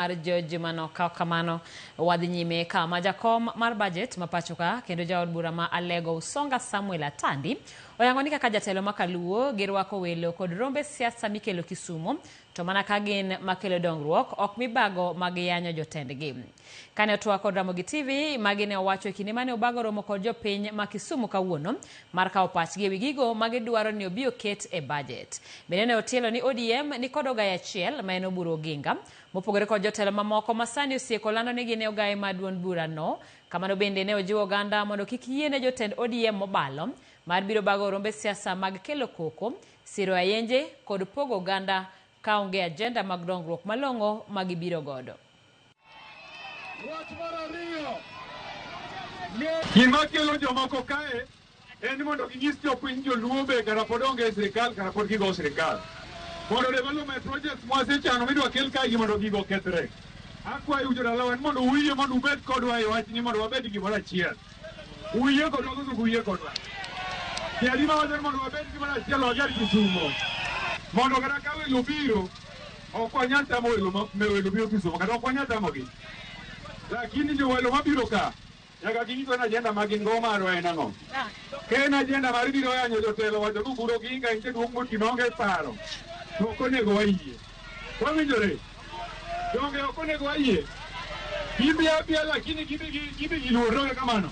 mar George Manoka kamano wadhi nyime kama jakom mar budget mapachoka kendo jaod bura ma Alego Usonga Samuel Atandi oyango ni kaka jatelo makaluo girwako welo kod rombe siasa mikelo Kisumu to mana ka gin makelo dongruok ok mibago magiyanyo jotendgi. Kane otwa kod Ramogi TV magine owacho kinde mane obago romo kod jopiny ma Kisumu kawuono mar kawo pachgi ewi gigo magidwaro ni obi oket e budget. Bende otielo ni ODM ni kod ogai achiel ma en Oburu Oginga mopogore kod jotelo mamoko masani osieko lando ni gin e ogai maduond bura no. Kamano bende ne ojiwo oganda mondo kik yiene jotend ODM mobalo mar biro bago rombe siasa mag kelo koko, siro ayenje kod pogo oganda kaonge agenda mag dongruok malongo magibiro godo. Gima kelo jomoko kae en mondo ginyis jopiny joluo be kara pod onge sirikal kara pod gigo sirikal. Mondo development projects mwasechano midwa kel kae mondo gigo kethre. Akwayo jodalawa mondo uyie mondo ubed kodwa e wachni mondo wabed gimoro achiel. Uyie kodwa koso uyie kodwa. Yadi ma wacho mondo wabed gimoro achiel wagar Kisumu. Mondo kata ka welo biro ok wanyal tamo welo biro Kisumu kata ok wanyal tamogi. Lakini jo welo mabiro ka nyaka ging'ito na agenda magin go maro en ang'o. Ken agenda mar biro yanyo jotelo wacho ni Oburu Oginga en jaduong' motii maonge paro. To ok onego wayie. Wawinjore. Donge ok onego wayie. Gibia lakini gibi giluorore kamano.